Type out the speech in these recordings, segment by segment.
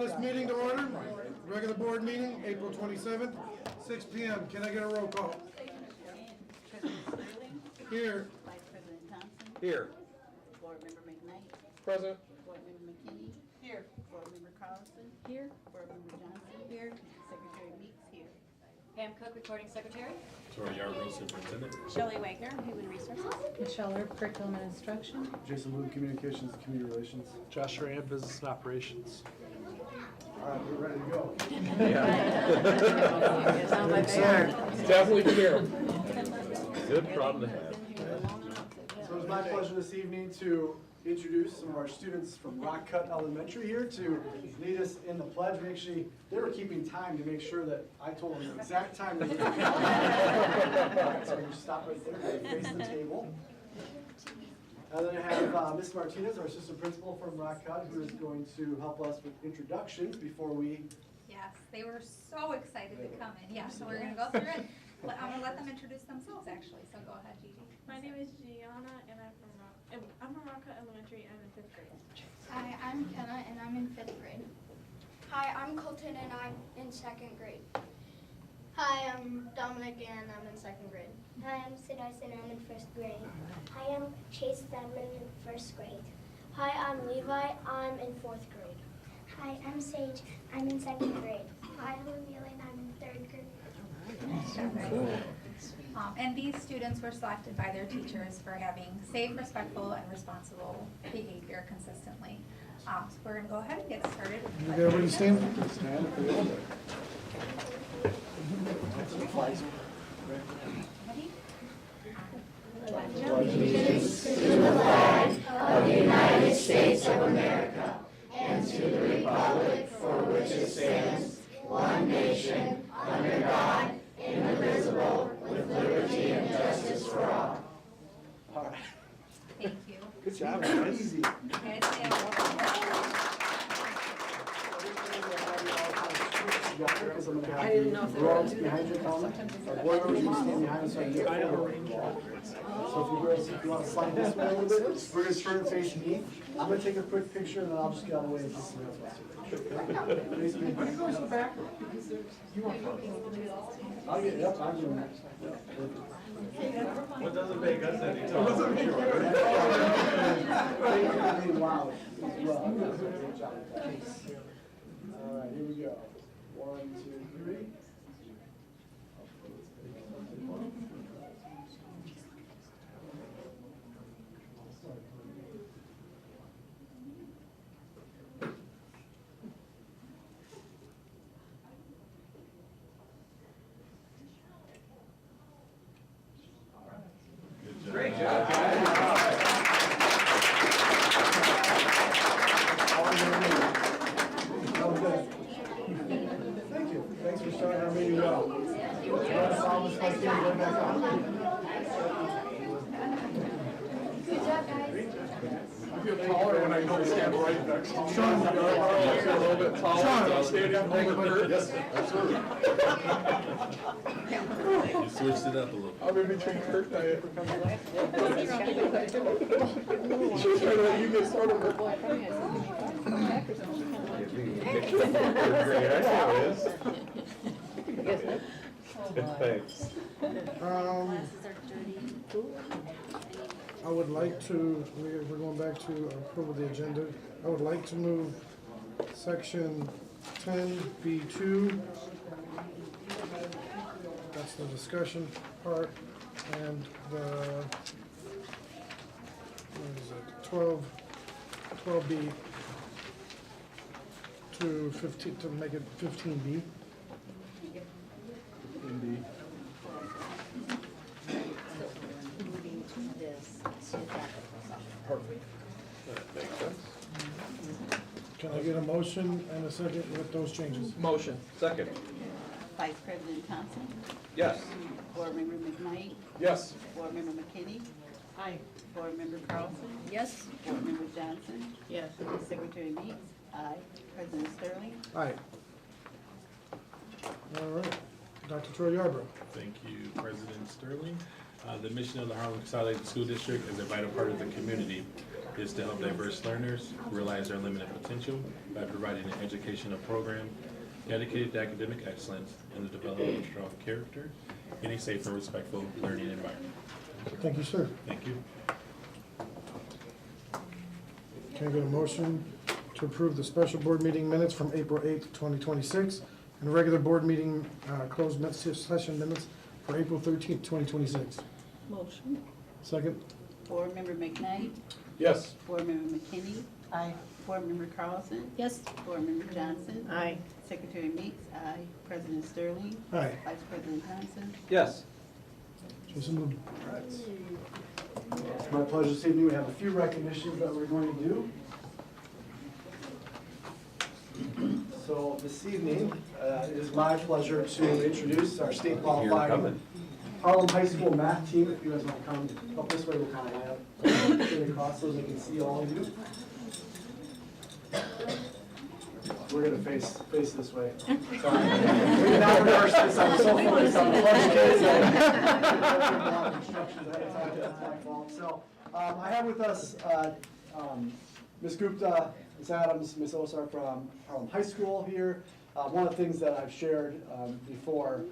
call this meeting to order. Regular board meeting, April 27th, 6 p.m. Can I get a roll call? President Sterling. Here. Vice President Thompson. Here. Board Member McKnight. Present. Board Member McKinney. Here. Board Member Carlson. Here. Board Member Johnson. Here. Secretary Meeks here. Pam Cook, recording secretary. Tori Yarbrough, superintendent. Shelley Wagner, human resources. Michelle Earp, curriculum and instruction. Jason Bloom, Communications and Community Relations. Josh Rand, Business and Operations. All right, we're ready to go. Sound like they are. Definitely here. Good problem to have. So it's my pleasure this evening to introduce some of our students from Rock Cut Elementary here to lead us in the pledge. They were keeping time to make sure that I told them the exact time. That so we stop right there, face the table. And then I have Ms. Martinez, our assistant principal from Rock Cut, who is going to help us with introductions before we. Yes, they were so excited to come in. Yeah, so we're going to go through it. I'm going to let them introduce themselves, actually. So go ahead, Gigi. My name is Gianna, and I'm from Rock Cut Elementary. I'm in 5th grade. Hi, I'm Kenna, and I'm in 5th grade. Hi, I'm Colton, and I'm in 2nd grade. Hi, I'm Dominic, and I'm in 2nd grade. Hi, I'm Siddharth, and I'm in 1st grade. Hi, I'm Chase, and I'm in 1st grade. Hi, I'm Levi. I'm in 4th grade. Hi, I'm Sage. I'm in 2nd grade. Hi, I'm Amelia, and I'm in 3rd grade. And these students were selected by their teachers for having safe, respectful, and responsible behavior consistently. So we're going to go ahead and get started. You everybody stand? Stand for the Ready? Allegiance to the flag of the United States of America and to the republic for which it stands, one nation, under God, indivisible, with liberty and justice for all. All right. Thank you. Good job, guys. Easy. Good. I didn't know if they were behind your column. Our board members will stand behind us. So if you want to slide this way a little bit, we're going to turn and face me. I'm going to take a quick picture and then I'll just get out of the way and just somebody else wants to. When it goes back, I'll get it up. I'll get it up. What doesn't make us any time? Wow. Great job. All right, here we go. 1, 2, 3. Great job. Thank you. Thanks for starting our meeting well. Good job, guys. I feel taller when I don't stand right next to you. Sean, I feel a little bit taller. Sean. Standing over Kurt. Yes, absolutely. You switched it up a little. I'm in between Kurt and I. She's trying to let you get started. Great, I know it is. Thanks. I would like to, we're going back to approval of the agenda. I would like to move section 10B2. That's the discussion part, and the, what is it, 12B to 15, to make it 15B. Indeed. Moving to this, to that. Perfect. That makes sense. Can I get a motion and a second with those changes? Motion. Second. Vice President Thompson. Yes. Board Member McKnight. Yes. Board Member McKinney. Aye. Board Member Carlson. Yes. Board Member Johnson. Yes. Secretary Meeks. Aye. President Sterling. Aye. All right. Dr. Troy Yarbrough. Thank you, President Sterling. The mission of the Harlem Consolidated School District as a vital part of the community is to help diverse learners realize their limited potential by providing an educational program dedicated to academic excellence and the development of strong character in a safe and respectful learning environment. Thank you, sir. Thank you. Can I get a motion to approve the special board meeting minutes from April 8th, 2026, and the regular board meeting closed session minutes for April 13th, 2026? Motion. Second? Board Member McKnight, Yes. Board Member McKinney, Aye. Board Member Carlson, Yes. Board Member Johnson, Aye. Secretary Meeks, aye. President Sterling, Aye. Vice President Johnson. Yes. Jason moved. All right. It's my pleasure this evening. We have a few recognitions that we're going to do. So this evening, it is my pleasure to introduce our state qualified Harlem High School math team. If you guys want to come up this way, we'll kind of line up straight across so they can see all of you. We're gonna face this way. Sorry. We did not rehearse this. I'm so focused on the lunch kids. That's my fault. So I have with us Ms. Gupta, Ms. Adams, Ms. Osar from Harlem High School here. One of the things that I've shared before,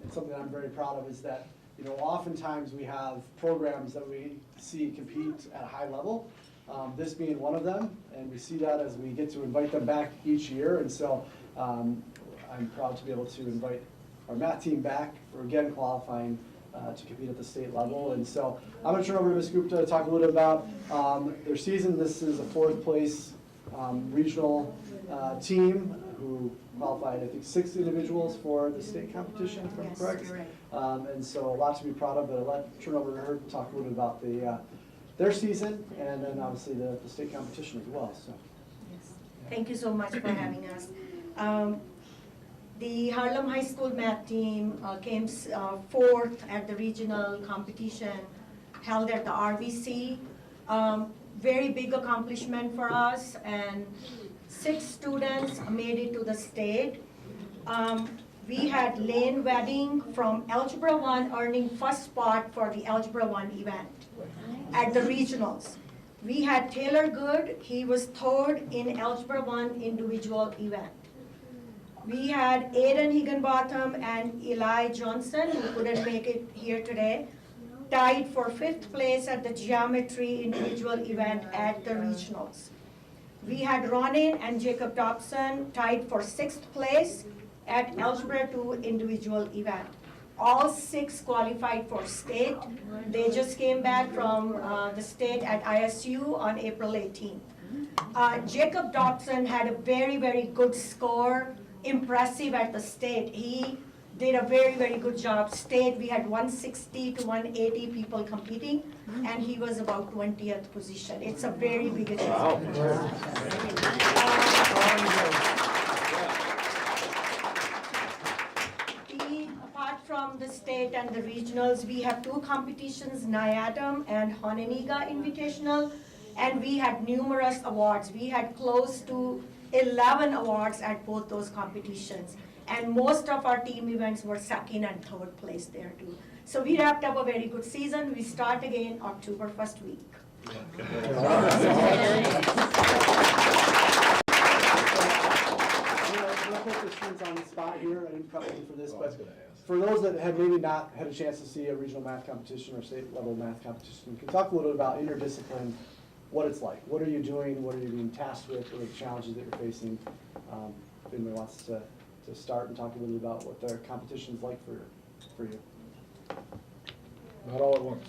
and something I'm very proud of, is that oftentimes we have programs that we see compete at a high level. This being one of them, and we see that as we get to invite them back each year, and so I'm proud to be able to invite our math team back for again qualifying to compete at the state level. And so I'm going to turn over to Ms. Gupta to talk a little bit about their season. This is a 4th place regional team who qualified, I think, 6 individuals for the state competition, if I'm correct. And so a lot to be proud of, but I'll turn over to her to talk a little bit about their season, and then obviously the state competition as well. So, yes. Thank you so much for having us. The Harlem High School math team came 4th at the regional competition held at the RVC. Very big accomplishment for us, and 6 students made it to the state. We had Lane Wedding from Algebra 1 earning 1st spot for the Algebra 1 event at the regionals. We had Taylor Good, he was 3rd in Algebra 1 individual event. We had Aiden Higginbotham and Eli Johnson, who couldn't make it here today, tied for 5th place at the geometry individual event at the regionals. We had Ronin and Jacob Dobson tied for 6th place at Algebra 2 individual event. All 6 qualified for state. They just came back from the state at ISU on April 18th. Jacob Dobson had a very, very good score, impressive at the state. He did a very, very good job. State, we had 160 to 180 people competing, and he was about 20th position. It's a very big achievement. Apart from the state and the regionals, we have 2 competitions, NIADM and Honeniga Invitational, and we had numerous awards. We had close to 11 awards at both those competitions, and most of our team events were 2nd and 3rd place there too. So we wrapped up a very good season. We start again October 1st week. I'm gonna put the students on the spot here. I didn't prep them for this, but for those that have maybe not had a chance to see a regional math competition or state level math competition, can you talk a little bit about interdiscipline, what it's like? What are you doing? What are you being tasked with? What are the challenges that you're facing? If anybody wants to start and talk a little bit about what their competition's like for you. Not all at once.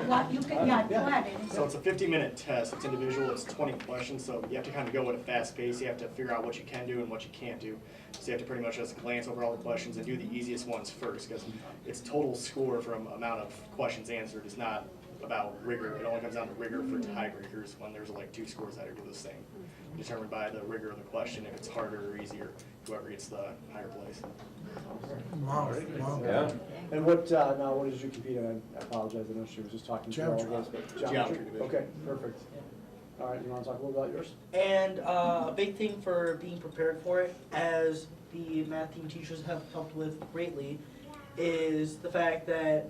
What you can, yeah, go ahead. So it's a 50-minute test. It's individual. It's 20 questions. So you have to kind of go at a fast pace. You have to figure out what you can do and what you can't do. So you have to pretty much just glance over all the questions and do the easiest ones first, because it's total score from amount of questions answered. It's not about rigor. It only comes down to rigor for tiebreakers when there's like 2 scores that are do the same. Determined by the rigor of the question, if it's harder or easier, whoever gets the higher place. Wow. Yeah. And what now? What did you compete in? I apologize. I know she was just talking to all of us, but Geometry division. Okay, perfect. All right, you want to talk a little about yours? And a big thing for being prepared for it, as the math team teachers have helped with greatly, is the fact that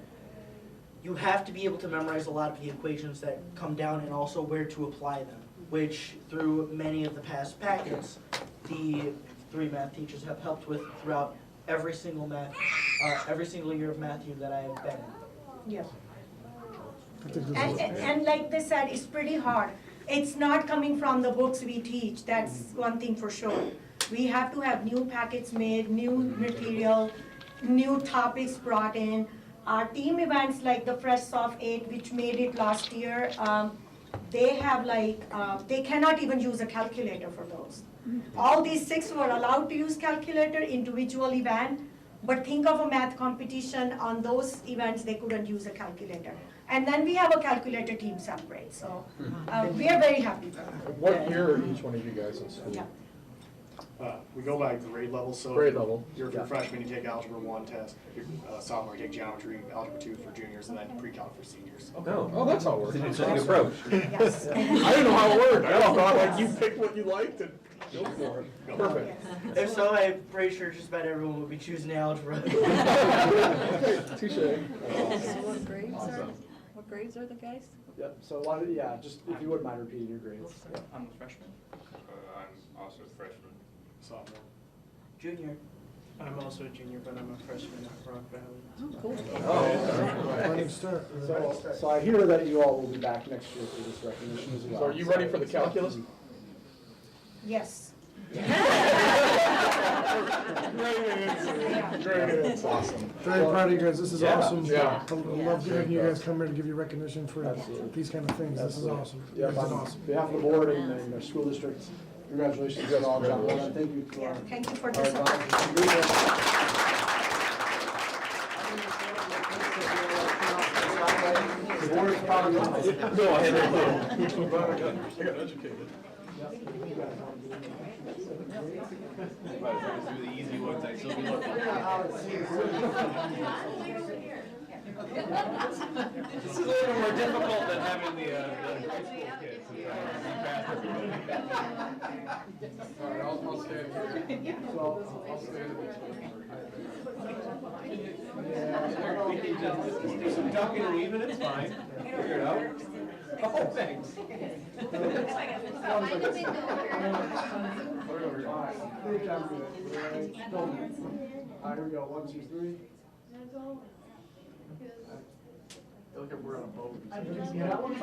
you have to be able to memorize a lot of the equations that come down and also where to apply them, which through many of the past packets, the 3 math teachers have helped with throughout every single year of math year that I have been in. Yeah. And like they said, it's pretty hard. It's not coming from the books we teach, that's one thing for sure. We have to have new packets made, new material, new topics brought in. Our team events like the Fresh Soft 8, which made it last year, they have they cannot even use a calculator for those. All these 6 were allowed to use calculator, individual event, but think of a math competition, on those events they couldn't use a calculator. And then we have a calculator team separate, so we are very happy for that. What year are each one of you guys in school? Yeah. We go by grade level, so. Grade level. You're a freshman, you take Algebra 1 test, you're sophomore, you take Geometry, Algebra 2 for juniors, and then pre-calc for seniors. Oh, that's how it works. Interesting approach. Yes. I didn't know how it worked. I thought like you picked what you liked and go for it. Perfect. If so, I'm pretty sure just about everyone would be choosing algebra. Touche. What grades are the guys? Yep, so just if you wouldn't mind repeating your grades. I'm a freshman. I'm also a freshman. Sophomore. Junior. I'm also a junior, but I'm a freshman at Rock Valley. Oh, cool. Running start. So I hear that you all will be back next year for this recognition as well. So are you ready for the calculus? Yes. Great. Awesome. Very proud of you guys, this is awesome. Yeah. I love having you guys come here to give you recognition for Absolutely. these kind of things, this is awesome. Yeah, This is on awesome. behalf of the board and our school districts, congratulations to all, John. And thank you to our. Thank you for our this. The board is proud of you. Go ahead. I got educated. Do the easy ones, I still be looking. This is a little more difficult than having the high school kids. All right, I'll stand here. So I'll stand We can just do some ducking and weaving, it's fine. Figure it out. Oh, thanks. All right, here we go, 1, 2, 3. I feel like we're on a boat. Yeah, probably.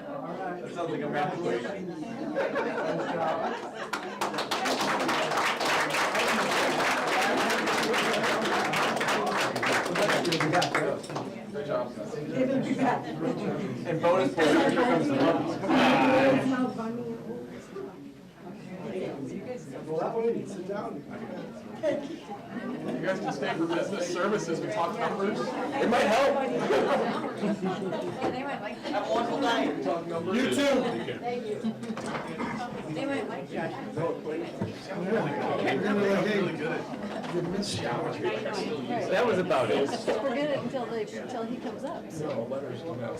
All right. That sounds like a math equation. Nice job. Great job. And bonus points, here comes the bonus. Well, that way, you can sit down. You guys can stay for business services and talk numbers. It might help. They might like that. Have a wonderful night. Talk numbers. You too. Thank you. They might like Josh. That was about it. Forget it until he comes up. No, letters come out.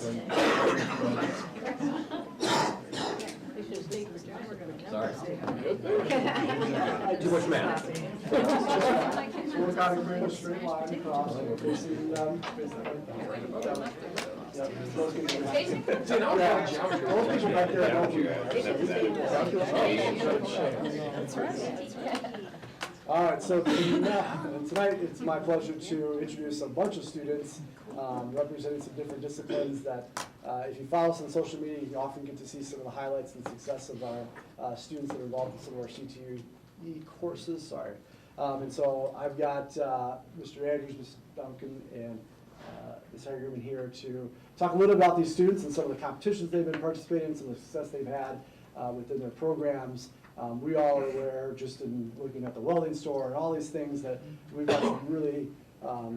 They should have stayed for John. Sorry. Good. Too much math. Work out a great straight line across, facing them. Yep, those can go back. Those people back there don't do That's right. All right, so tonight it's my pleasure to introduce a bunch of students representing some different disciplines that if you follow us on social media, you often get to see some of the highlights and success of our students that are involved in some of our CTE courses, and so I've got Mr. Andrews, Ms. Duncan, and Ms. Hagerman here to talk a little about these students and some of the competitions they've been participating in, some of the success they've had within their programs. We all are aware, just in looking at the welding store and all these things, that we've got some really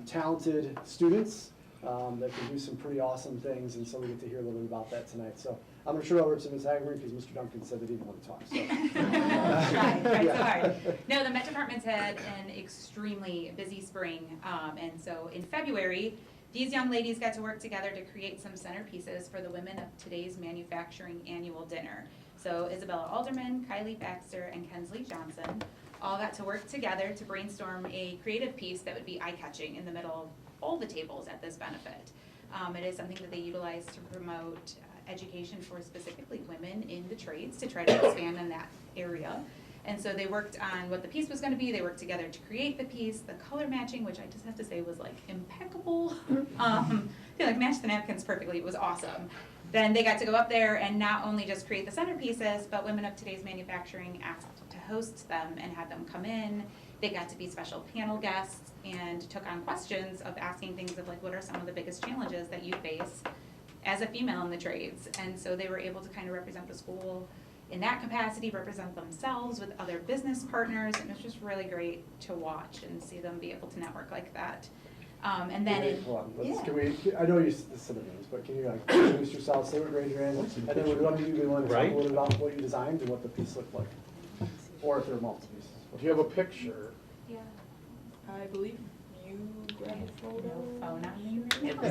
talented students that can do some pretty awesome things, and so we get to hear a little bit about that tonight. So I'm going to turn it over to Ms. Hagerman because Mr. Duncan said that he didn't want to talk. So. Right, Yeah. so hard. No, the Met Department's had an extremely busy spring, and so in February, these young ladies got to work together to create some centerpieces for the Women of Today's Manufacturing Annual Dinner. So Isabella Alderman, Kylie Baxter, and Kensley Johnson all got to work together to brainstorm a creative piece that would be eye-catching in the middle of all the tables at this benefit. It is something that they utilize to promote education for specifically women in the trades, to try to expand in that area. And so they worked on what the piece was gonna be, they worked together to create the piece, the color matching, which I just have to say was like impeccable. They like matched the napkins perfectly, it was awesome. Then they got to go up there and not only just create the centerpieces, but Women of Today's Manufacturing asked to host them and had them come in. They got to be special panel guests and took on questions of asking things of like, what are some of the biggest challenges that you face as a female in the trades? And so they were able to kind of represent the school in that capacity, represent themselves with other business partners, and it's just really great to watch and see them be able to network like that. And then, Wait, hold on, yeah. can we, I know you said the names, but can you like introduce yourself, say what grade you're in, and then we'd love you to be willing to talk a Right. little bit about what you designed and what the piece looked like? Or if there are multiple pieces. Do you have a picture? Yeah. I believe you grabbed a photo. No phone on me right now.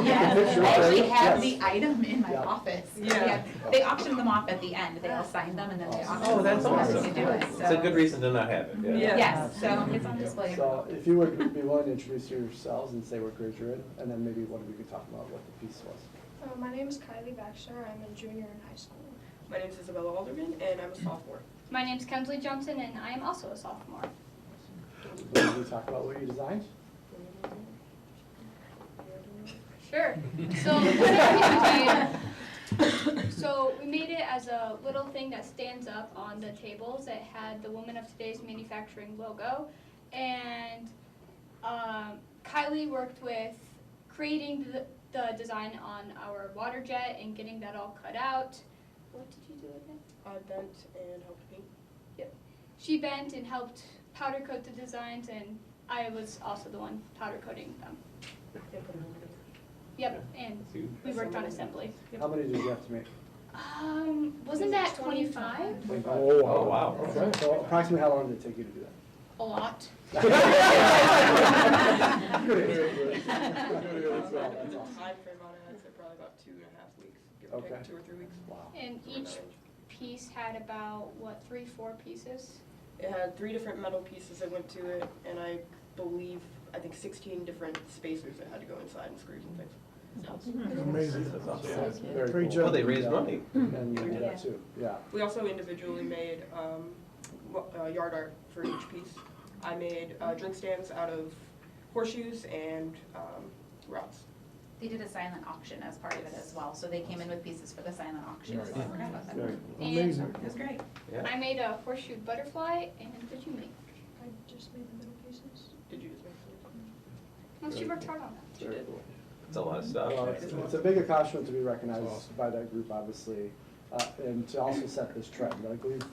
Yes. Yes, I actually have Yes. the item in my Yeah. office. Yeah. They auctioned them off at the end, they all signed them and then they auctioned Oh, them that's off awesome. to do it, It's a so- good reason to not have it, yeah. Yeah. Yes, so it's on display. So if you would be willing to introduce yourselves and say what grade you're in, and then maybe what we could talk about what the piece was. My name is Kylie Baxter. I'm a junior in high school. My name is Isabella Alderman, and I'm a sophomore. My name is Kensley Johnson, and I am also a sophomore. Can you talk about what you designed? Sure. So we made it as a little thing that stands up on the tables. It had the Women of Today's Manufacturing logo, and Kylie worked with creating the design on our water jet and getting that all cut out. What did you do again? I bent and helped paint. She bent and helped powder coat the designs, and I was also the one powder coating them. Yep, and we worked on assembly. How many did you have to make? Wasn't that 25? Oh, wow. Okay, so approximately how long did it take you to do that? A lot. Good answer. Time frame on it, I'd say probably about 2.5 weeks, give or Okay. take 2 or 3 weeks. Wow. And each piece had about, 3-4 pieces? It had 3 different metal pieces that went to it, and I think 16 different spacers that had to go inside and screws and things. Amazing. That's awesome. Very Great cool. job. Well, they raised money. And you did that too, yeah. We also individually made yard art for each piece. I made drink stands out of horseshoes and rods. They did a silent auction as part of it as well, so they came in with pieces for the silent auction, so I Nice. forgot about that. Very It Amazing. was great. Yeah. I made a horseshoe butterfly, and what did you make? I just made the middle pieces. Did you just make some? Oh, she worked hard on that. Very cool. It's a lot of stuff. Well, it's a big accomplishment to be recognized by that group, obviously, and to also set this trend. Like we've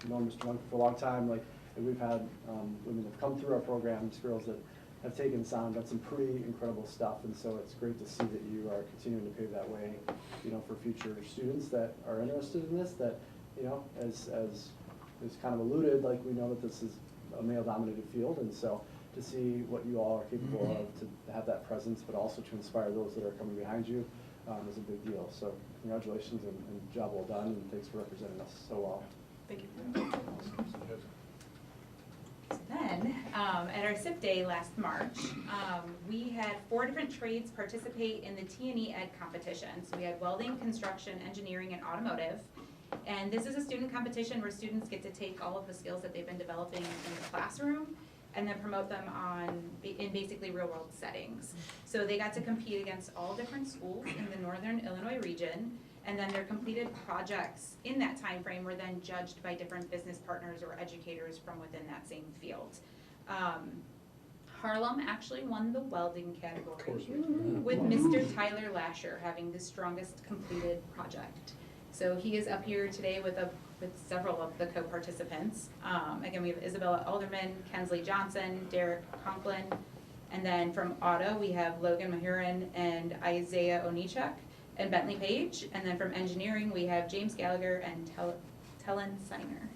known Mr. Monk for a long time, like, and we've had women that have come through our programs, girls that have taken this on, done some pretty incredible stuff, and so it's great to see that you are continuing to pave that way, for future students that are interested in this, that, as is kind of alluded, like, we know that this is a male-dominated field, and so to see what you all are capable of, to have that presence, but also to inspire those that are coming behind you, is a big deal. So congratulations and job well done, and thanks for representing us so well. Thank you. So then, at our SIP day last March, we had 4 different trades participate in the T&E Ed competition. So we had welding, construction, engineering, and automotive. And this is a student competition where students get to take all of the skills that they've been developing in the classroom and then promote them in basically real world settings. So they got to compete against all different schools in the Northern Illinois region, and then their completed projects in that time frame were then judged by different business partners or educators from within that same field. Harlem actually won the welding category with Mr. Tyler Lasher having the strongest completed project. So he is up here today with several of the co-participants. Again, we have Isabella Alderman, Kensley Johnson, Derek Conklin, and then from auto, we have Logan Mahurin and Isaiah Onichuk and Bentley Page. And then from engineering, we have James Gallagher and Tellen Seiner.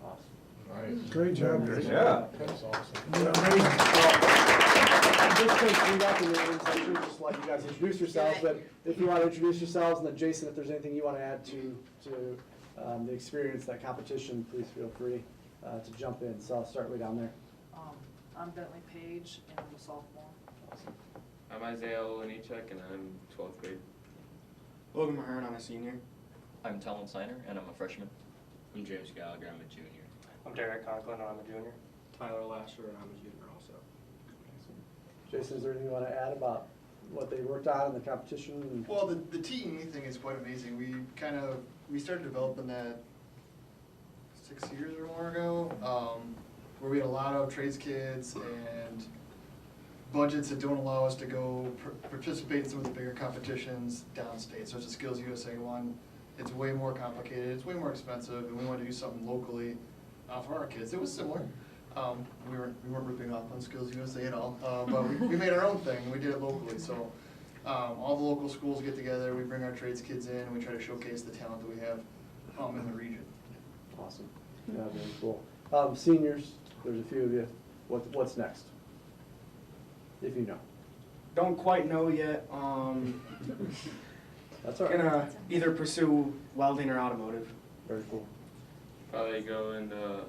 Awesome. Great job. Yeah. That's awesome. Just because we got the names, I should just let you guys introduce yourselves, but if you want to introduce yourselves, and then Jason, if there's anything you want to add to the experience, that competition, please feel free to jump in. So I'll start way down there. I'm Bentley Page, and I'm a sophomore. I'm Isaiah Olenichek, and I'm 12th grade. Logan Mahern, I'm a senior. I'm Talon Steiner, and I'm a freshman. I'm James Gallagher, I'm a junior. I'm Derek Conklin, and I'm a junior. Tyler Lasher, and I'm a junior also. Jason, is there anything you want to add about what they worked on in the competition? Well, the TE thing is quite amazing. We started developing that 6 years or more ago, where we had a lot of trades kids and budgets that don't allow us to go participate in some of the bigger competitions downstate. So it's a Skills USA one. It's way more complicated, it's way more expensive, and we wanted to do something locally for our kids. It was similar. We weren't ripping off on Skills USA at all, but we made our own thing, and we did it locally. So all the local schools get together, we bring our trades kids in, and we try to showcase the talent that we have in the region. Awesome. Yeah, very cool. Seniors, there's a few of you. What's next? If you know. Don't quite know yet. That's all right. Gonna either pursue welding or automotive. Very cool. Probably go into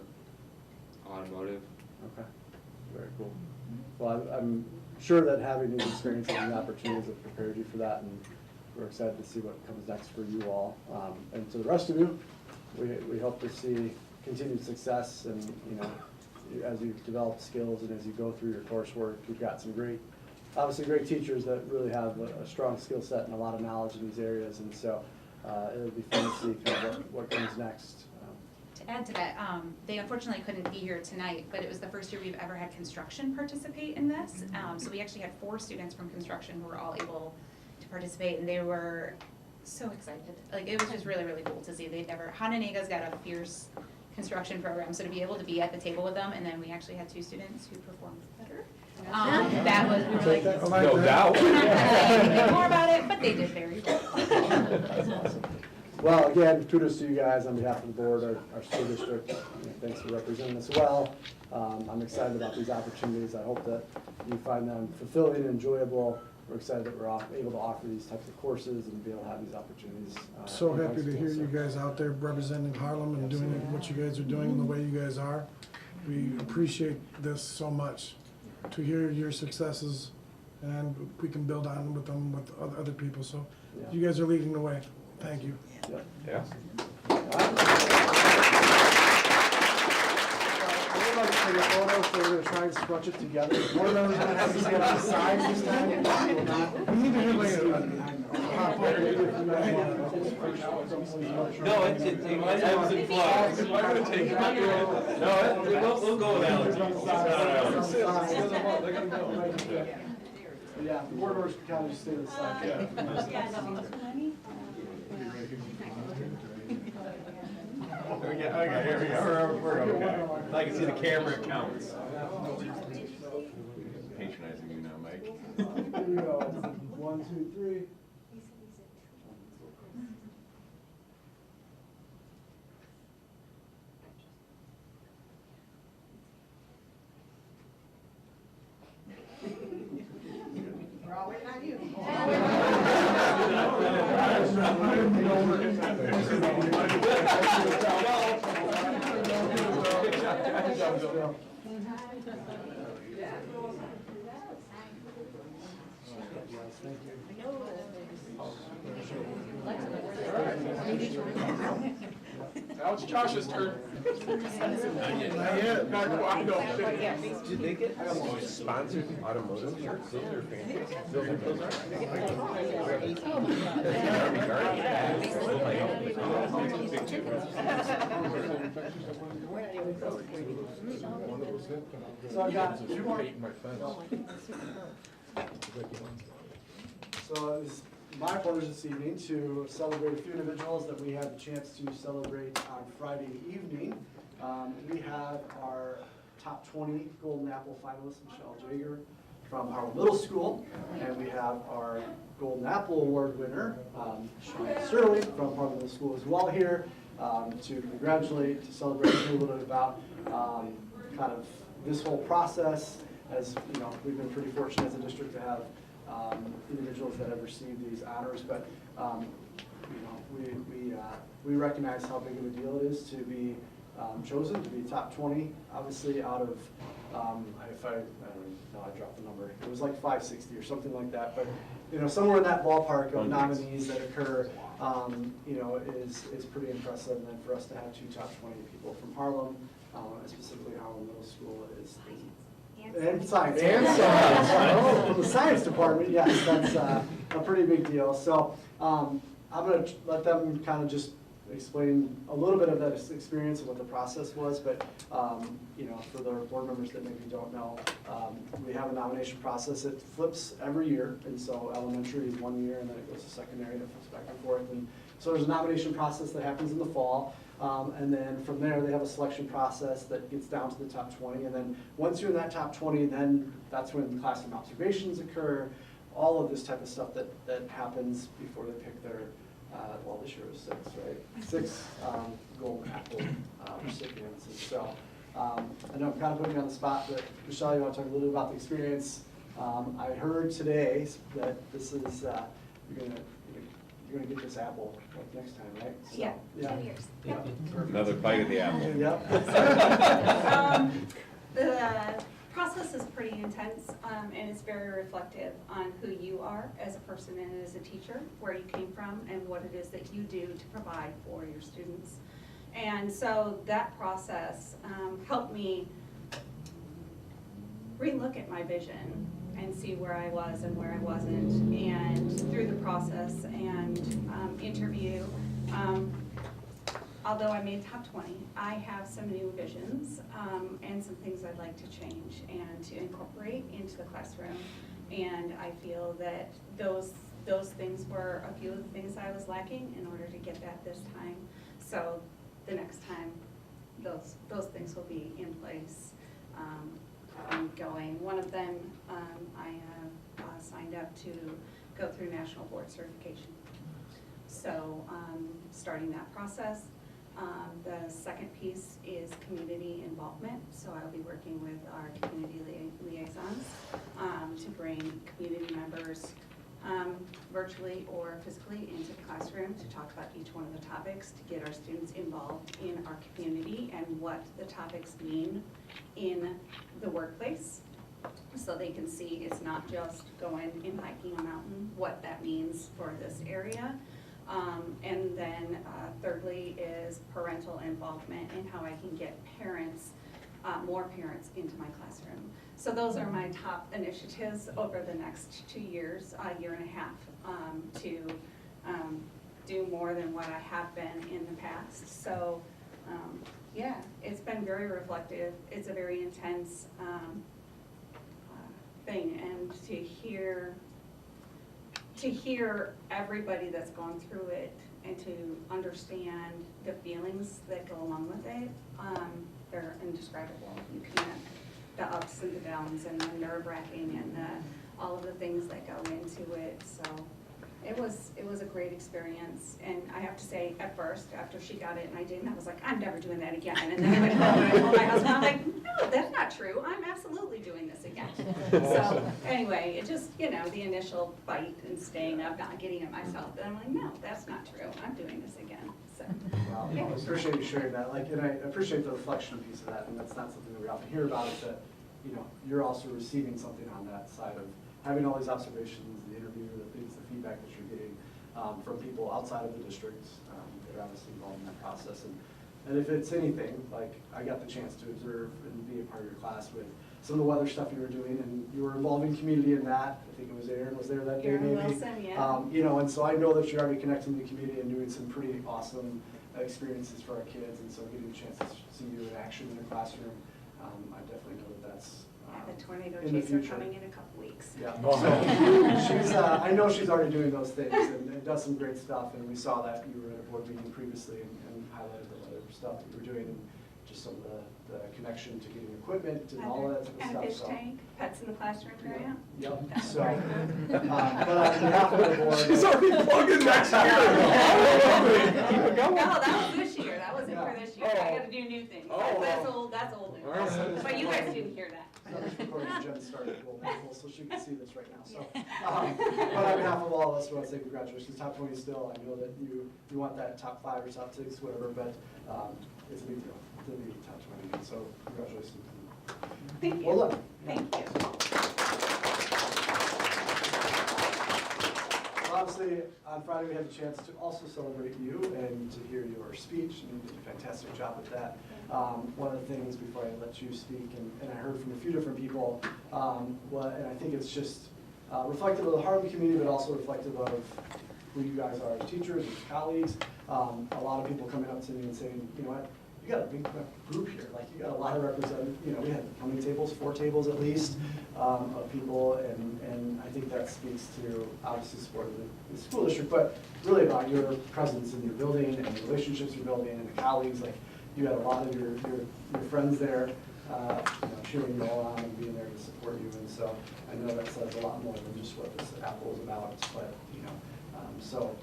automotive. Okay. Very cool. Well, I'm sure that having these experiences and opportunities have prepared you for that, and we're excited to see what comes next for you all. And to the rest of you, we hope to see continued success, and as you develop skills and as you go through your coursework, you've got some obviously great teachers that really have a strong skill set and a lot of knowledge in these areas, and so it'll be fun to see kind of what comes next. To add to that, they unfortunately couldn't be here tonight, but it was the first year we've ever had construction participate in this. So we actually had 4 students from construction who were all able to participate, and they were so excited. Like, it was just really, really cool to see. Hononegah's got a fierce construction program, so to be able to be at the table with them, and then we actually had 2 students who performed better. That was, we were like, No doubt. we're not gonna say anything more about it, but they did very well. That's awesome. Well, again, kudos to you guys on behalf of the board, our school district. Thanks for representing us well. I'm excited about these opportunities. I hope that you find them fulfilling and enjoyable. We're excited that we're able to offer these types of courses and be able to have these opportunities. So happy to hear you guys out there representing Harlem and doing what you guys are doing and the way you guys are. We appreciate this so much, to hear your successes, and we can build on with them with other people. So you guys are leading the way. Thank you. Yeah. I would like to take a photo, so we're going to try and scrunch it together. One of them is going to have to stand on the sides this time. We need to have like No, it ebbs and flows. I'm gonna take it. No, we'll go with Alex. Yeah, the board orders can kind of just stay to the side. Okay, here we go. We're okay. I can see the camera counts. Patronizing you now, Mike. Here we go. 1, 2, 3. We're all waiting on you. Now it's Josh's turn. Not yet. Not quite. Did they get sponsored automotive shirts? Those are fantastic. Those So I've got 2 more. So it's my pleasure this evening to celebrate a few individuals that we had the chance to celebrate on Friday evening. We have our top 20 Golden Apple finalist, Michelle Jager from Harlem Middle School, and we have our Golden Apple Award winner, Sean Sterling from Harlem Middle School as well here, to congratulate, to celebrate a little bit about kind of this whole process. As you know, we've been pretty fortunate as a district to have individuals that have received these honors, but we recognize how big of a deal it is to be chosen to be top 20, obviously out of, I don't know, I dropped the number. It was like 560 or something like that, but somewhere in that ballpark of nominees that occur, is pretty impressive. And then for us to have 2 top 20 people from Harlem, specifically Harlem Middle School, is and science. Oh, the science department, yes, that's a pretty big deal. So I'm going to let them kind of just explain a little bit of that experience and what the process was, but for the board members that maybe don't know, we have a nomination process. It flips every year, and so elementary is 1 year, and then it goes to secondary, and it flips back and forth. And so there's a nomination process that happens in the fall, and then from there they have a selection process that gets down to the top 20, and then once you're in that top 20, then that's when classroom observations occur, all of this type of stuff that happens before they pick their well, this year was 6, right? 6 Golden Apple recipients. And so I know I'm kind of putting you on the spot, but Michelle, you want to talk a little bit about the experience? I heard today that this is, you're gonna get this apple like next time, right? So, yeah, 2 years. Yeah. Another bite of the apple. Yep. The process is pretty intense, and it's very reflective on who you are as a person and as a teacher, where you came from, and what it is that you do to provide for your students. And so that process helped me relook at my vision and see where I was and where I wasn't. And through the process and interview, although I made top 20, I have some new visions and some things I'd like to change and to incorporate into the classroom. And I feel that those things were a few of the things I was lacking in order to get that this time. So the next time, those things will be in place and going. One of them, I have signed up to go through national board certification. So starting that process. The second piece is community involvement. So I'll be working with our community liaisons to bring community members virtually or physically into the classroom to talk about each one of the topics, to get our students involved in our community and what the topics mean in the workplace, so they can see it's not just going and hiking a mountain, what that means for this area. And then thirdly is parental involvement and how I can get parents, more parents into my classroom. So those are my top initiatives over the next 2 years, year and a half, to do more than what I have been in the past. So yeah, it's been very reflective. It's a very intense thing, and to hear everybody that's gone through it and to understand the feelings that go along with it, they're indescribable. You can't, the ups and the downs and the nerve-wracking and all of the things that go into it. So it was a great experience. And I have to say, at first, after she got it and I didn't, I was like, I'm never doing that again. And then I went home and I told my husband, I'm like, no, that's not true. I'm absolutely doing this again. So anyway, it just, the initial bite and sting of not getting it myself. And I'm like, no, that's not true. I'm doing this again. So well, I appreciate you sharing that. And I appreciate the reflection piece of that. And that's not something that we often hear about, is that, you're also receiving something on that side of having all these observations, the interview, the things, the feedback that you're getting from people outside of the district that are obviously involved in that process. And if it's anything, like I got the chance to observe and be a part of your class with some of the weather stuff you were doing, and you were involving community in that. I think it was Aaron was there that day, maybe. Wilson, yeah. And so I know that you're already connecting the community and doing some pretty awesome experiences for our kids, and so getting a chance to see you in action in the classroom, I definitely know that that's the tornado in the chaser future. coming in a couple weeks. Yeah. So she's, I know she's already doing those things and does some great stuff, and we saw that you were at a board meeting previously and highlighted the other stuff that you were doing, and just some of the connection to getting equipment and all of that type of And stuff. a fish So. tank, pets in the classroom area. Yep. That's So, great. but on behalf of the board. She's already plugging next year. No, that was this year. That wasn't for this this year. I gotta do new things. Oh. That's old news. All right. But you guys didn't hear that. Recording Jen started, so she can see this right now, so. But on behalf of all of us, we want to say congratulations, top 20 still. I know that you want that top 5 or top 6, whatever, but it's a big deal to be top 20, so congratulations. Thank you. Well done. Thank you. Obviously, on Friday, we had the chance to also celebrate you and to hear your speech, and you did a fantastic job with that. One of the things, before I let you speak, and I heard from a few different people, and I think it's just reflective of the Harlem community, but also reflective of who you guys are as teachers, as colleagues. A lot of people coming up to me and saying, you know what, you got a big group here, like you got a lot of representatives, you know, we had how many tables, 4 tables at least, of people, and I think that speaks to obviously support of the school district, but really about your presence in your building and the relationships you're building and the colleagues, like you had a lot of your friends there, you know, cheering you all on and being there to support you, and so I know that says a lot more than just what this Apple is about, but, you know, so,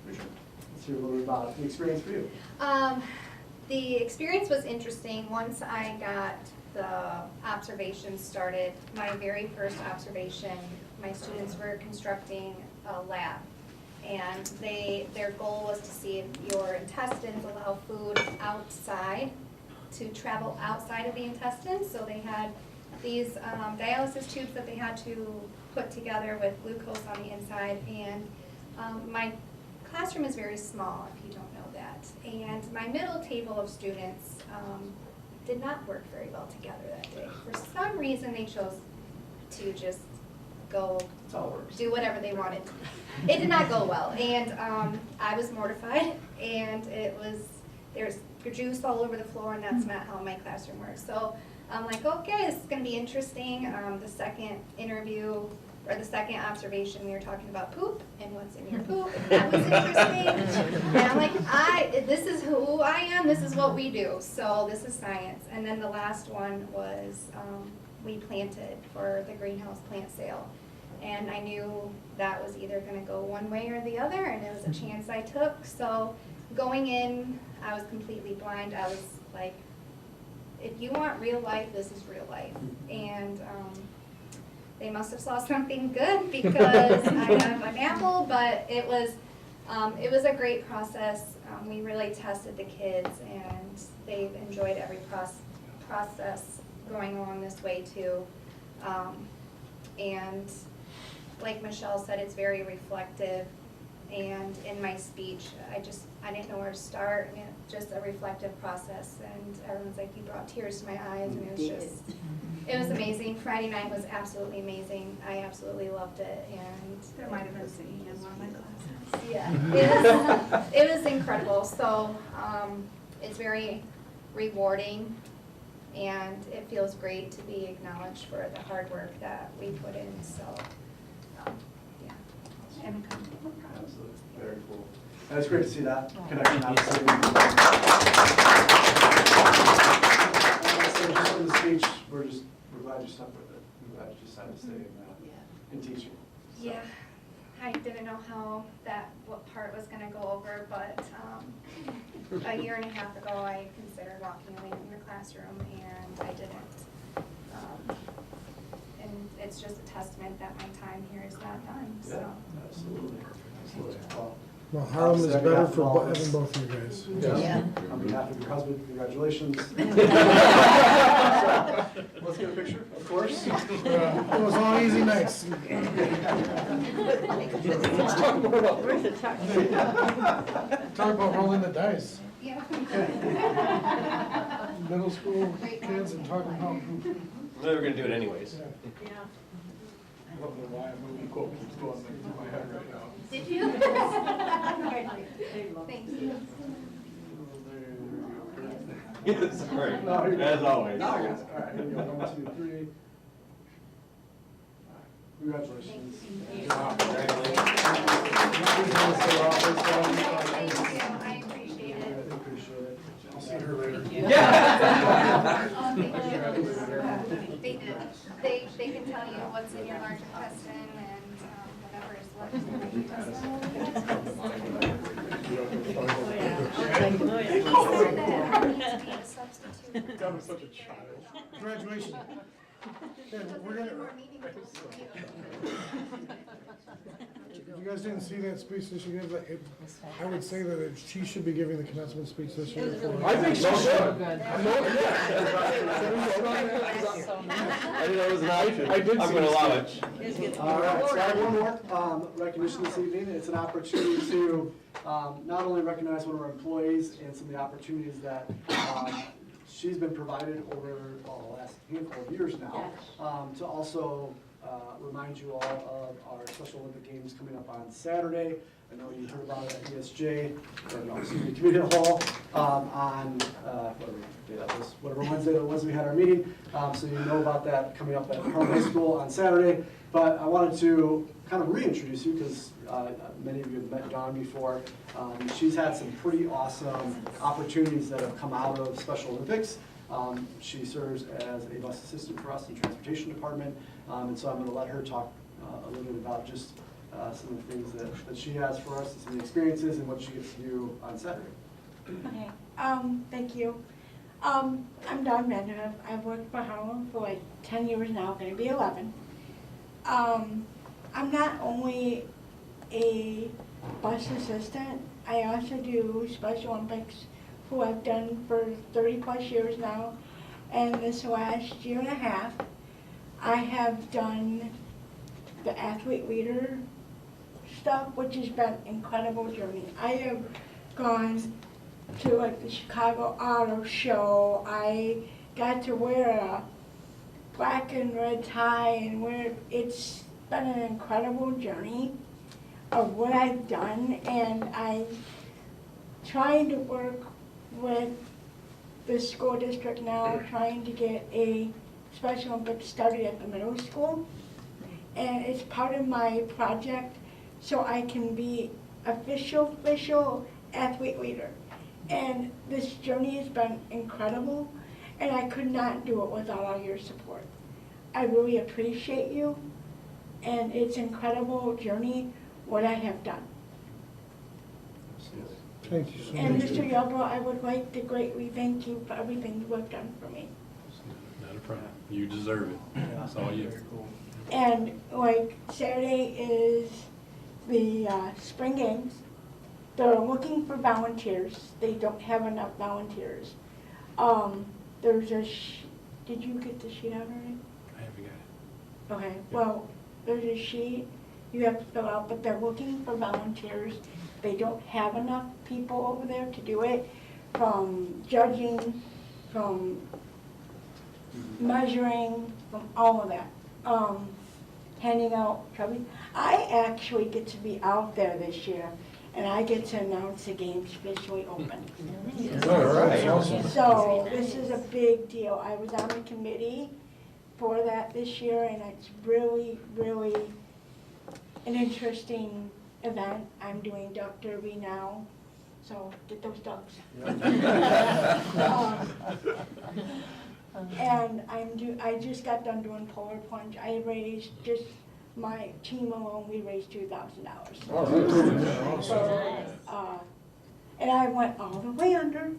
let's hear a little bit about the experience for you. The experience was interesting. Once I got the observations started, my very first observation, my students were constructing a lab. And their goal was to see if your intestines allow food outside, to travel outside of the intestines. So they had these dialysis tubes that they had to put together with glucose on the inside. And my classroom is very small, if you don't know that. And my middle table of students did not work very well together that day. For some reason, they chose to just go do whatever they wanted. It did not go well, and I was mortified, and there's juice all over the floor, and that's not how my classroom works. So I'm like, okay, this is going to be interesting. The second interview, or the second observation, we were talking about poop and what's in your poop, and that was interesting. And I'm like, this is who I am, this is what we do, so this is science. And then the last one was we planted for the greenhouse plant sale. And I knew that was either going to go one way or the other, and it was a chance I took. So going in, I was completely blind. I was like, if you want real life, this is real life. And they must have saw something good because I have an apple, but it was a great process. We really tested the kids, and they've enjoyed every process going along this way too. And like Michelle said, it's very reflective. And in my speech, I didn't know where to start. And just a reflective process. And everyone's like, you brought tears to my eyes, and it was amazing. Friday night was absolutely amazing. I absolutely loved it. And There might have been singing in one of my classes. yeah, it was incredible. So it's very rewarding, and it feels great to be acknowledged for the hard work that we put in. So yeah. Absolutely, very cool. And it's great to see that connection, obviously. So just from the speech, we're glad you stuck with it. We're glad you decided to stay in teaching. So. Yeah, I didn't know what part was going to go over, but a year and a half ago, I considered walking away from the classroom, and I didn't. And it's just a testament that my time here is not done. So. Yeah, absolutely. Well, Harlem is better for having both of you guys. Yeah. On behalf of your husband, congratulations. Let's get a picture, of course. It was all easy nights. Let's talk more about Talk about rolling the dice. Yeah. Middle school kids and talking about. They were gonna do it anyways. Yeah. I don't know why a movie quote keeps going through my head right now. Did you? Thank you. Yes, sorry. No, you're good. As always. No, you're good. All right, here we go. 1, 2, 3. Congratulations. Thank you. Thank you. I appreciate it. I appreciate it. I'll see her later. Oh, thank you. They can tell you what's in your large intestine and whatever is left in your intestine. said that I need to be a substitute. That was such a child. Graduation. Okay, we're gonna, if you guys didn't see that speech that she gave, I would say that she should be giving the commencement speech this year. I think she should. I didn't know it was an option. I did I'm see gonna the allow it. speech. All right, so I have one more recognition this evening. It's an opportunity to not only recognize one of our employees and some of the opportunities that she's been provided over the last handful of years now, to also remind you all of our Special Olympic Games coming up on Saturday. I know you heard about it at ESJ, or no, excuse me, Community Hall, on, whatever Wednesday it was we had our meeting. So you know about that coming up at Harlem High School on Saturday. But I wanted to kind of reintroduce you because many of you have met Dawn before. She's had some pretty awesome opportunities that have come out of Special Olympics. She serves as a bus assistant for us in the transportation department. And so I'm going to let her talk a little bit about just some of the things that she has for us, some of the experiences and what she gets to do on Saturday. Okay, thank you. I'm Dawn Vanderhoof. I've worked for Harlem for like 10 years now, going to be 11. I'm not only a bus assistant, I also do Special Olympics, who I've done for 30 plus years now. And this last year and a half, I have done the athlete leader stuff, which has been an incredible journey. I have gone to like the Chicago Auto Show. I got to wear a black and red tie and wear, it's been an incredible journey of what I've done, and I'm trying to work with the school district now, trying to get a Special Olympics started at the middle school. And it's part of my project so I can be official athlete leader. And this journey has been incredible, and I could not do it without all your support. I really appreciate you, and it's an incredible journey what I have done. Thank you so much. And Mr. Yarbrough, I would like to greatly thank you for everything you have done for me. Not a problem. You deserve it. It's all you. And like Saturday is the spring games. They're looking for volunteers. They don't have enough volunteers. There's a, did you get the sheet out already? I haven't got it. Okay, well, there's a sheet you have to fill out, but they're looking for volunteers. They don't have enough people over there to do it, from judging, from measuring, from all of that. Handing out trophies. I actually get to be out there this year, and I get to announce the games officially open. All right. So this is a big deal. I was on the committee for that this year, and it's really, really an interesting event. I'm doing Duck Derby now, so get those ducks. And I just got done doing polar plunge. I raised, just my team alone, we raised $2,000. So, and I went all the way under.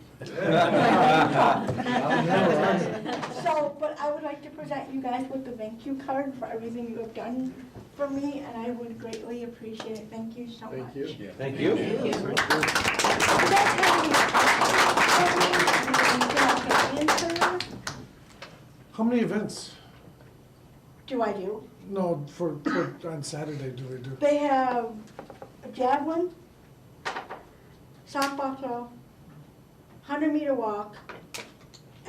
So, but I would like to present you guys with the thank you card for everything you have done for me, and I would greatly appreciate it. Thank you so much. Thank you. Thank you. How many events? Do I do? No, for on Saturday, do they do? They have a javelin, softball throw, 100-meter walk,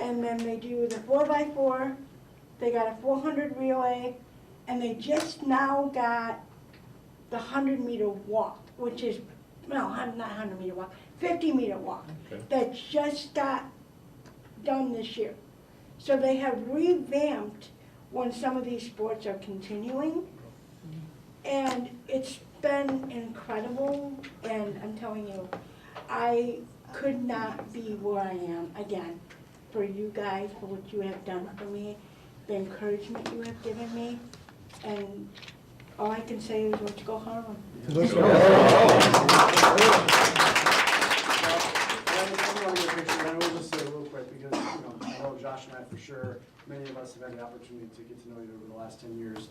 and then they do the 4x4. They got a 400 relay, and they just now got the 100-meter walk, which is, no, not 100-meter walk, 50-meter walk. Okay. That just got done this year. So they have revamped when some of these sports are continuing. And it's been incredible, and I'm telling you, I could not be where I am, again, for you guys, for what you have done for me, the encouragement you have given me, and all I can say is let's go Harlem. Let's go. I want to give a big Josh and I for sure. Many of us have had the opportunity to get to know you over the last 10 years.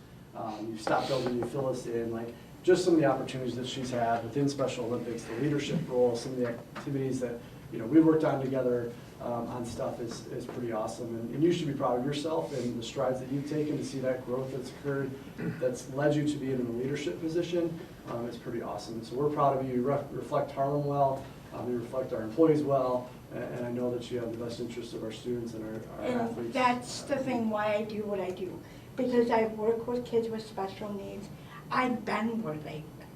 You've stopped over, you fill us in, like just some of the opportunities that she's had within Special Olympics, the leadership role, some of the activities that we worked on together on stuff is pretty awesome. And you should be proud of yourself and the strides that you've taken to see that growth that's occurred, that's led you to be in a leadership position. It's pretty awesome. So we're proud of you. You reflect Harlem well. You reflect our employees well. And I know that you have the best interests of our students and our athletes. And that's the thing why I do what I do. Because I work with kids with special needs. I've been where they've been.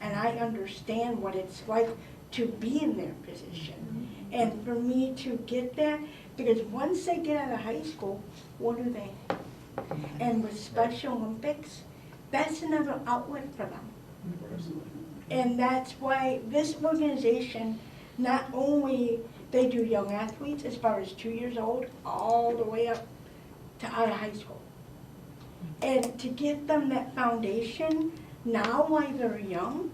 And I understand what it's like to be in their position. And for me to get there, because once they get out of high school, what do they have? And with Special Olympics, that's another outlet for them. And that's why this organization, not only they do young athletes as far as 2 years old, all the way up to out of high school. And to give them that foundation now while they're young,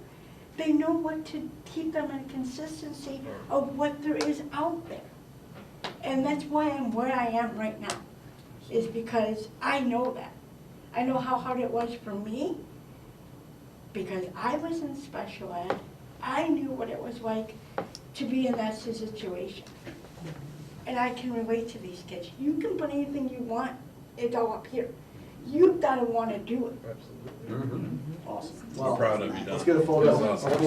they know what to keep them in consistency of what there is out there. And that's why I'm where I am right now, is because I know that. I know how hard it was for me, because I was in special ed. I knew what it was like to be in that situation. And I can relate to these kids. You can put anything you want, it's all up here. You've got to want to do it. Absolutely. Awesome. We're proud of you, Don. Let's get a photo. That's awesome.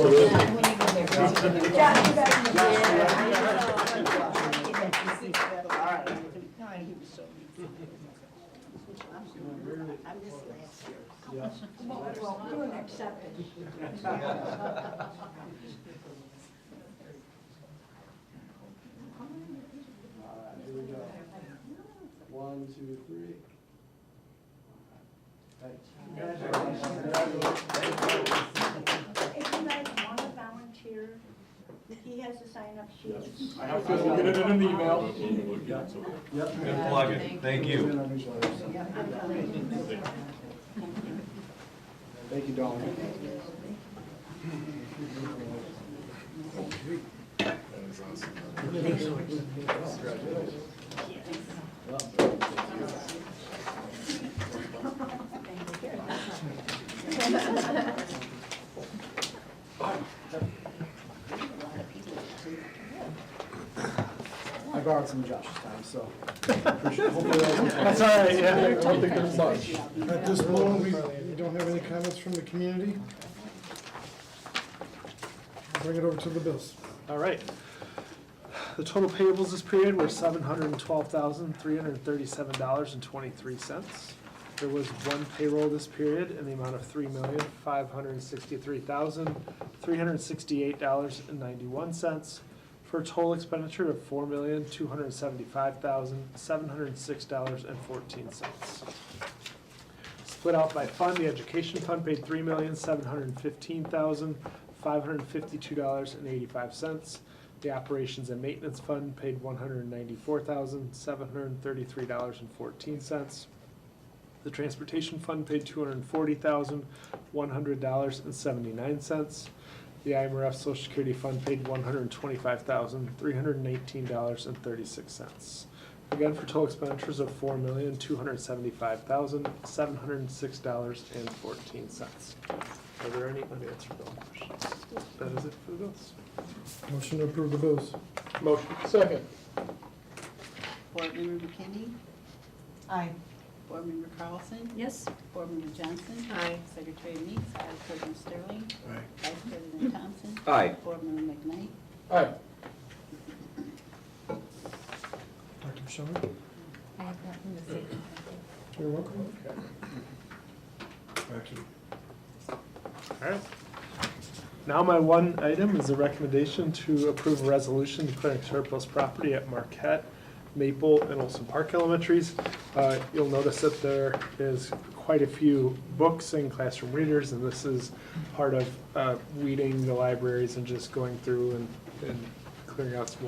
Well, do an acceptance. Here we go. 1, 2, 3. If you guys want to volunteer, he has a sign-up sheet. I have to get it in an email. Yep. Good plug-in. Thank you. Thank you, Dawn. That is awesome. I borrowed some of Josh's time, so. Hopefully That's all right, yeah, I don't think there's much. At this moment, we don't have any comments from the community. Bring it over to the bills. All right. The total payables this period were $712,337.23. There was one payroll this period in the amount of $3,563,368.91 for a total expenditure of $4,275,706.14. Split out by fund, the education fund paid $3,715,552.85. The operations and maintenance fund paid $194,733.14. The transportation fund paid $240,100.79. The IMRF Social Security Fund paid $125,318.36. Again, for total expenditures of $4,275,706.14. Are there any unanswered bill questions? That is it for the bills. Motion to approve the bills. Motion. Second. Board Member McKinney? Aye. Board Member Carlson? Yes. Board Member Johnson? Aye. Secretary Meeks? Vice President Sterling? Aye. Vice President Thompson? Aye. Board Member McKnight? Aye. Dr. Bashar? I have nothing to say. You're welcome. Back to you. All right. Now my one item is a recommendation to approve a resolution declaring surplus property at Marquette, Maple, and Olson Park Elementaries. You'll notice that there is quite a few books and classroom readers, and this is part of weeding the libraries and just going through and clearing out some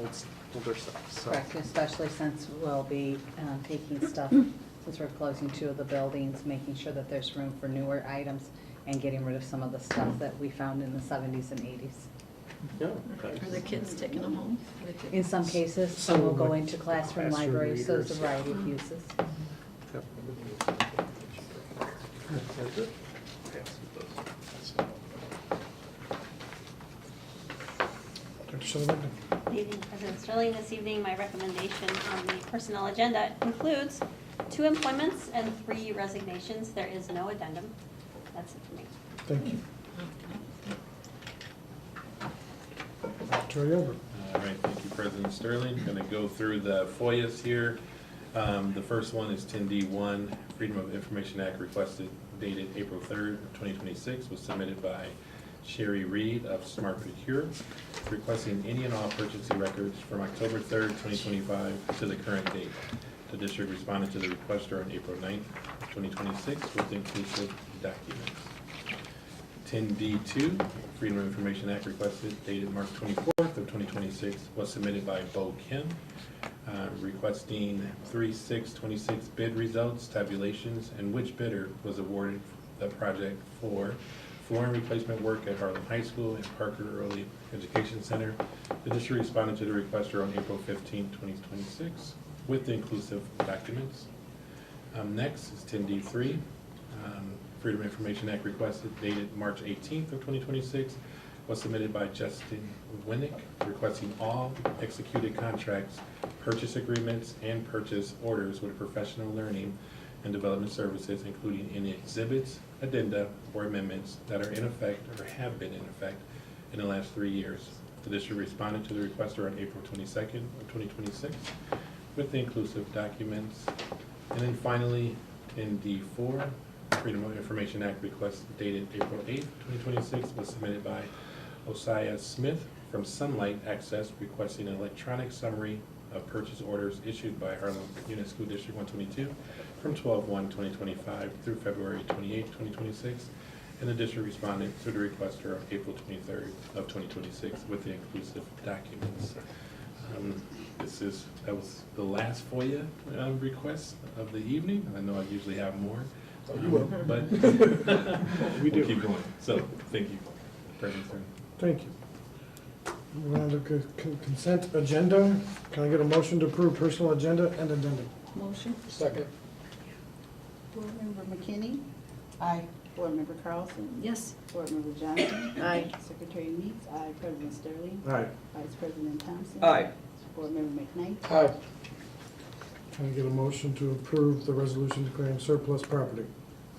older stuff. So. Correct, especially since we'll be taking stuff, since we're closing 2 of the buildings, making sure that there's room for newer items and getting rid of some of the stuff that we found in the 70s and 80s. Yeah. Are the kids taking them home? In some cases, some will go into classroom libraries, so there's a variety of uses. Yep. That's it. Dr. Sullivan? Good evening, President Sterling. This evening, my recommendation on the personnel agenda includes 2 employments and 3 resignations. There is no addendum. That's it for me. Thank you. Troy Albert? All right, thank you, President Sterling. Going to go through the FOIAs here. The first one is 10D1, Freedom of Information Act requested dated April 3rd, of 2026, was submitted by Sherry Reed of Smart Procure, requesting any and all purchasing records from October 3rd, 2025 to the current date. The district responded to the requester on April 9th, 2026 with inclusive documents. 10D2, Freedom of Information Act requested dated March 24th of 2026 was submitted by Bo Kim, requesting 3/6/26 bid results, tabulations, and which bidder was awarded the project for flooring replacement work at Harlem High School and Parker Early Education Center. The district responded to the requester on April 15th, 2026 with the inclusive documents. Next is 10D3. Freedom of Information Act requested dated March 18th of 2026 was submitted by Justin Winnick, requesting all executed contracts, purchase agreements, and purchase orders with professional learning and development services, including any exhibits, addenda, or amendments that are in effect or have been in effect in the last 3 years. The district responded to the requester on April 22nd of 2026 with the inclusive documents. And then finally, in D4, Freedom of Information Act request dated April 8th, 2026 was submitted by Osiah Smith from Sunlight Access, requesting an electronic summary of purchase orders issued by Harlem Unit School District 122 from 12/1/2025 through February 28th, 2026. And the district responded to the requester on April 23rd of 2026 with the inclusive documents. That was the last FOIA request of the evening. I know I usually have more. You will. But We do. we'll keep going. So, thank you, President Stern. Thank you. Moving on to consent agenda. Can I get a motion to approve personal agenda and addendum? Motion. Second. Board Member McKinney? Aye. Board Member Carlson? Yes. Board Member Johnson? Aye. Secretary Meeks? Aye. President Sterling? Aye. Vice President Thompson? Aye. Board Member McKnight? Aye. Can I get a motion to approve the resolution declaring surplus property?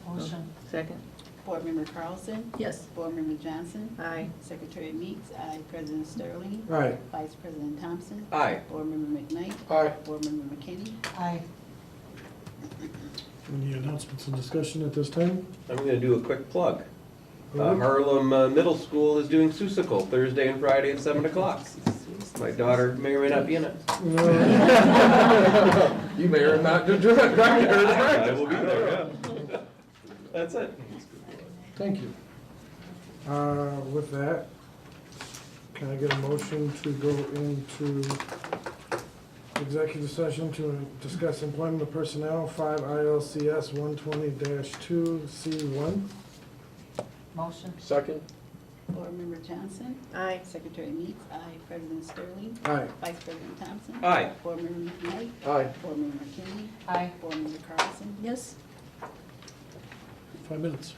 Motion. Second. Board Member Carlson? Yes. Board Member Johnson? Aye. Secretary Meeks? Aye. President Sterling? Aye. Vice President Thompson? Aye. Board Member McKnight? Aye. Board Member McKinney? Aye. Any announcements and discussion at this time? I'm gonna do a quick plug. Alright. Harlem Middle School is doing Susicle Thursday and Friday at 7 o'clock. My daughter may or may not be in it. You may or not do it. I will be there, yeah. That's it. Thank you. With that, can I get a motion to go into executive session to discuss employment of personnel, 5 ILCS 120-2C1? Motion. Second. Board Member Johnson? Aye. Secretary Meeks? Aye. President Sterling? Aye. Vice President Thompson? Aye. Board Member McKnight? Aye. Board Member McKinney? Aye. Board Member Carlson? Yes. 5 minutes.